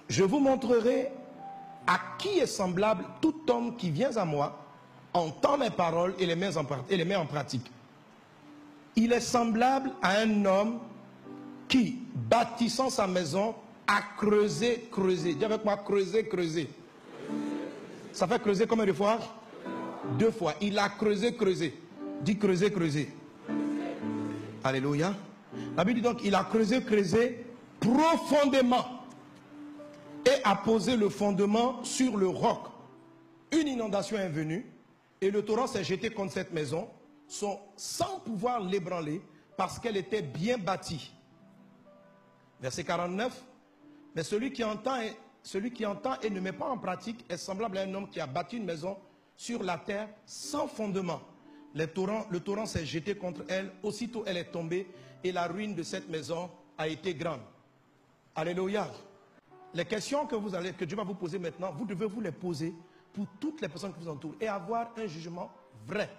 Je vous montrerai à qui est semblable tout homme qui vient à moi, entend mes paroles et les met en pratique. Il est semblable à un homme qui, bâtissant sa maison, a creusé. Dis avec moi, creuser. Ça fait creuser combien de fois? 2 fois. Il a creusé. Dis creuser. Alléluia. La Bible dit donc, il a creusé profondément et a posé le fondement sur le roc. Une inondation est venue et le torrent s'est jeté contre cette maison sans pouvoir l'ébranler parce qu'elle était bien bâtie. Verset 49. Mais celui qui entend et ne met pas en pratique est semblable à un homme qui a bâti une maison sur la terre sans fondement. Le torrent s'est jeté contre elle, aussitôt elle est tombée et la ruine de cette maison a été grande. Alléluia. Les questions que Dieu va vous poser maintenant, vous devez vous les poser pour toutes les personnes qui vous entourent et avoir un jugement vrai,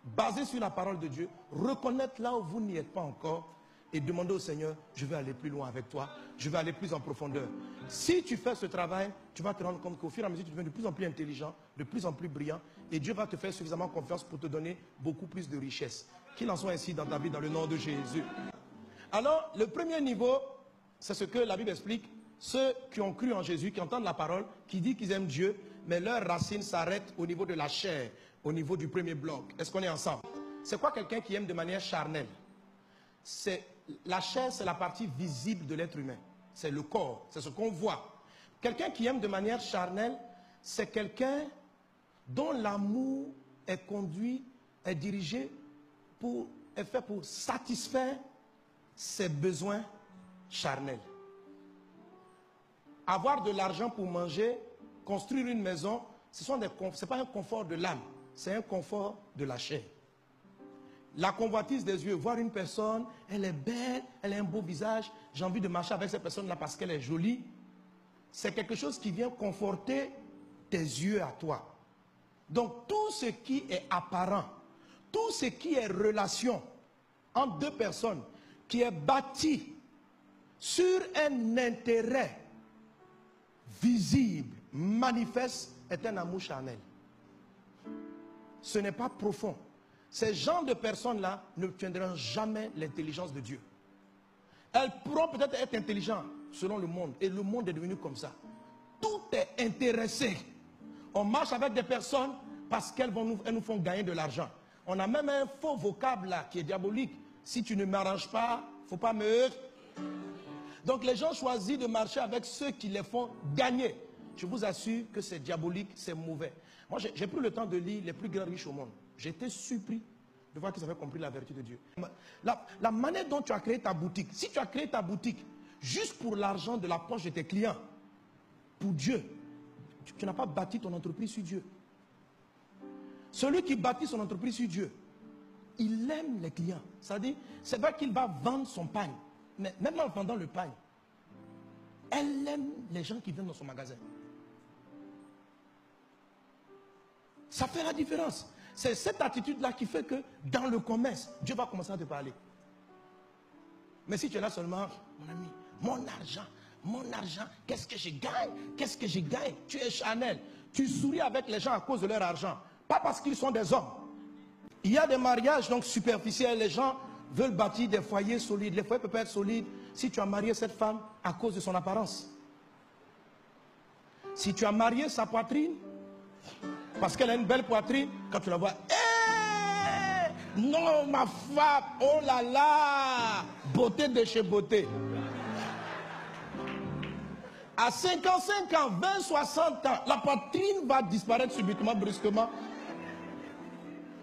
basé sur la parole de Dieu, reconnaître là où vous n'y êtes pas encore et demander au Seigneur, je vais aller plus loin avec toi, je vais aller plus en profondeur. Si tu fais ce travail, tu vas te rendre compte qu'au fur et à mesure, tu deviens de plus en plus intelligent, de plus en plus brillant et Dieu va te faire suffisamment confiance pour te donner beaucoup plus de richesse. Qu'il en soit ainsi dans ta vie, dans le nom de Jésus. Alors, le premier niveau, c'est ce que la Bible explique. Ceux qui ont cru en Jésus, qui entendent la parole, qui disent qu'ils aiment Dieu, mais leurs racines s'arrêtent au niveau de la chair, au niveau du premier bloc. Est-ce qu'on est ensemble? C'est quoi quelqu'un qui aime de manière charnelle? La chair, c'est la partie visible de l'être humain. C'est le corps, c'est ce qu'on voit. Quelqu'un qui aime de manière charnelle, c'est quelqu'un dont l'amour est conduit, est dirigé, est fait pour satisfaire ses besoins charnels. Avoir de l'argent pour manger, construire une maison, ce n'est pas un confort de l'âme, c'est un confort de la chair. La convoitise des yeux, voir une personne, elle est belle, elle a un beau visage, j'ai envie de marcher avec cette personne-là parce qu'elle est jolie. C'est quelque chose qui vient conforter tes yeux à toi. Donc tout ce qui est apparent, tout ce qui est relation entre deux personnes, qui est bâti sur un intérêt visible, manifeste, est un amour charnel. Ce n'est pas profond. Ces genres de personnes-là ne tiendront jamais l'intelligence de Dieu. Elles pourront peut-être être intelligentes selon le monde. Et le monde est devenu comme ça. Tout est intéressé. On marche avec des personnes parce qu'elles nous font gagner de l'argent. On a même un faux vocable là qui est diabolique. Si tu ne m'arranges pas, il ne faut pas me... Donc les gens choisissent de marcher avec ceux qui les font gagner. Je vous assure que c'est diabolique, c'est mauvais. Moi j'ai pris le temps de lire les plus grands riches au monde. J'étais surpris de voir qu'ils avaient compris la vertu de Dieu. La manière dont tu as créé ta boutique, si tu as créé ta boutique juste pour l'argent de la poche de tes clients, pour Dieu, tu n'as pas bâti ton entreprise sur Dieu. Celui qui bâtit son entreprise sur Dieu, il aime les clients. C'est-à-dire, c'est vrai qu'il va vendre son pain, mais même en vendant le pain, elle aime les gens qui viennent dans son magasin. Ça fait la différence. C'est cette attitude-là qui fait que dans le commerce, Dieu va commencer à te parler. Mais si tu es là seulement, mon ami, mon argent, qu'est-ce que je gagne? Tu es charnel. Tu souris avec les gens à cause de leur argent. Pas parce qu'ils sont des hommes. Il y a des mariages donc superficiels. Les gens veulent bâtir des foyers solides. Les foyers peuvent être solides si tu as marié cette femme à cause de son apparence. Si tu as marié sa poitrine, parce qu'elle a une belle poitrine, quand tu la vois, non ma femme, oh là là, beauté de chez beauté. À 55 ans, 20, 60 ans, la poitrine va disparaître subitement, brusquement.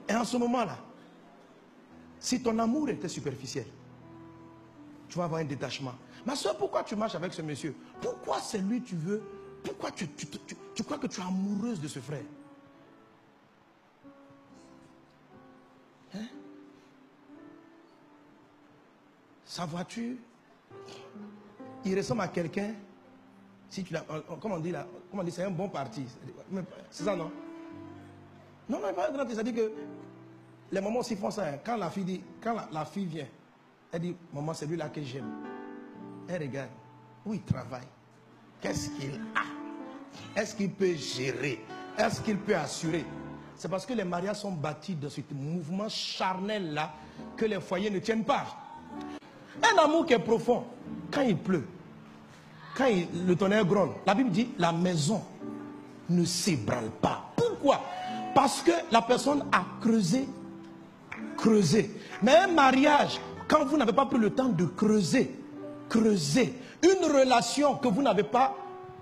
Et en ce moment-là, si ton amour était superficiel, tu vas avoir un détachement. Ma soeur, pourquoi tu marches avec ce monsieur? Pourquoi c'est lui tu veux? Pourquoi tu crois que tu es amoureuse de ce frère? Hein? Sa voiture, il ressemble à quelqu'un. Si tu l'as, comment on dit là, c'est un bon parti. C'est ça, non? Non, pas grand, c'est-à-dire que les mamans aussi font ça. Hein. Quand la fille vient, elle dit, maman, c'est lui là que j'aime. Elle regarde où il travaille. qu'est-ce qu'il a? Est-ce qu'il peut gérer? Est-ce qu'il peut assurer? C'est parce que les mariages sont bâtis dans ce mouvement charnel-là que les foyers ne tiennent pas. Un amour qui est profond, quand il pleut, quand le tonnerre gronde, la Bible dit la maison ne s'ébranle pas. Pourquoi? Parce que la personne a creusé. Mais un mariage, quand vous n'avez pas pris le temps de creuser, une relation que vous n'avez pas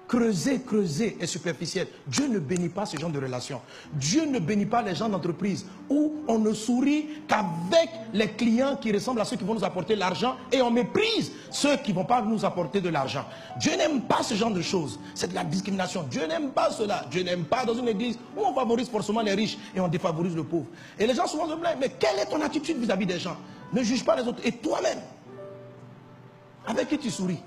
creusée est superficielle. Dieu ne bénit pas ce genre de relation. Dieu ne bénit pas les gens d'entreprise où on ne sourit qu'avec les clients qui ressemblent à ceux qui vont nous apporter l'argent et on méprise ceux qui ne vont pas nous apporter de l'argent. Dieu n'aime pas ce genre de choses. C'est de la discrimination. Dieu n'aime pas cela. Dieu n'aime pas dans une église où on favorise forcément les riches et on défavorise le pauvre. Et les gens souvent se plaignent. Mais quelle est ton attitude vis-à-vis des gens? Ne juge pas les autres. Et toi-même, avec qui tu souris?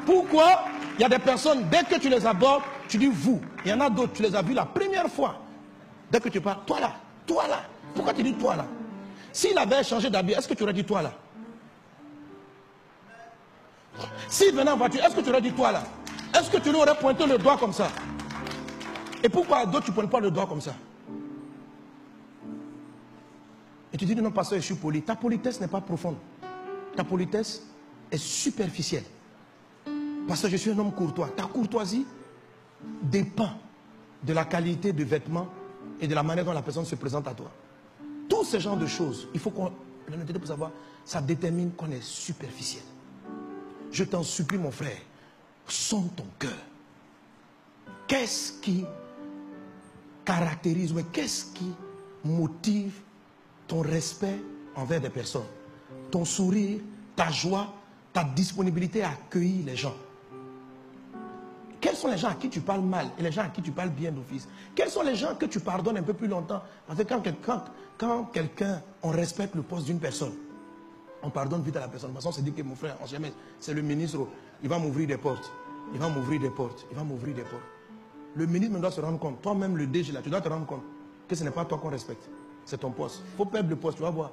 Pourquoi il y a des personnes, dès que tu les abordes, tu dis vous. Il y en a d'autres, tu les as vus la première fois. Dès que tu parles, toi là. Pourquoi tu dis toi là? S'il avait changé d'habit, est-ce que tu aurais dit toi là? S'il venait en voiture, est-ce que tu aurais dit toi là? Est-ce que tu lui aurais pointé le doigt comme ça? Et pourquoi à d'autres tu ne pointes pas le doigt comme ça? Et tu dis non, pasteur, je suis poli. Ta politesse n'est pas profonde. Ta politesse est superficielle. Parce que je suis un homme courtois. Ta courtoisie dépend de la qualité de vêtements et de la manière dont la personne se présente à toi. Tous ces genres de choses, il faut qu'on l'honnêteté pour savoir, ça détermine qu'on est superficiel. Je t'en supplie, mon frère, sonde ton cœur. Qu'est-ce qui caractérise, mais qu'est-ce qui motive ton respect envers des personnes? Ton sourire, ta joie, ta disponibilité à accueillir les gens. Quels sont les gens à qui tu parles mal et les gens à qui tu parles bien d'office? Quels sont les gens que tu pardonnes un peu plus longtemps? Parce que quand quelqu'un, on respecte le poste d'une personne, on pardonne vite à la personne. De toute façon, on se dit que mon frère, on jamais, c'est le ministre, il va m'ouvrir des portes. Il va m'ouvrir des portes. Il va m'ouvrir des portes. Le ministre doit se rendre compte, toi-même le DG là, tu dois te rendre compte que ce n'est pas toi qu'on respecte. C'est ton poste. Il faut perdre le poste, tu vas voir.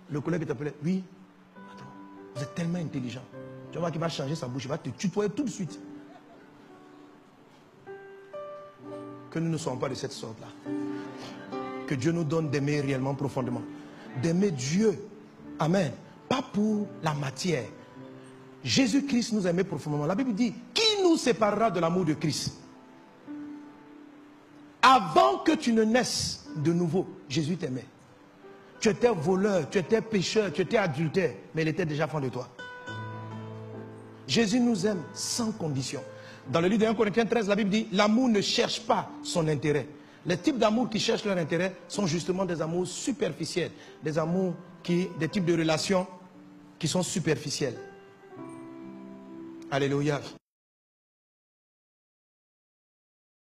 Le collègue qui t'appelait, oui, attends, vous êtes tellement intelligent. Tu vas voir qu'il va changer sa bouche, il va te tutoyer tout de suite. Que nous ne soyons pas de cette sorte-là. Que Dieu nous donne d'aimer réellement profondément. D'aimer Dieu. Amen. Pas pour la matière. Jésus-Christ nous aimait profondément. La Bible dit, qui nous séparera de l'amour de Christ? Avant que tu ne naisses de nouveau, Jésus t'aimait. Tu étais voleur, tu étais pécheur, tu étais adultère, mais il était déjà fan de toi. Jésus nous aime sans condition. Dans le livre de 1 Corinthiens 13, la Bible dit, l'amour ne cherche pas son intérêt. Les types d'amour qui cherchent leur intérêt sont justement des amours superficiels. Des amours des types de relations qui sont superficielles. Alléluia.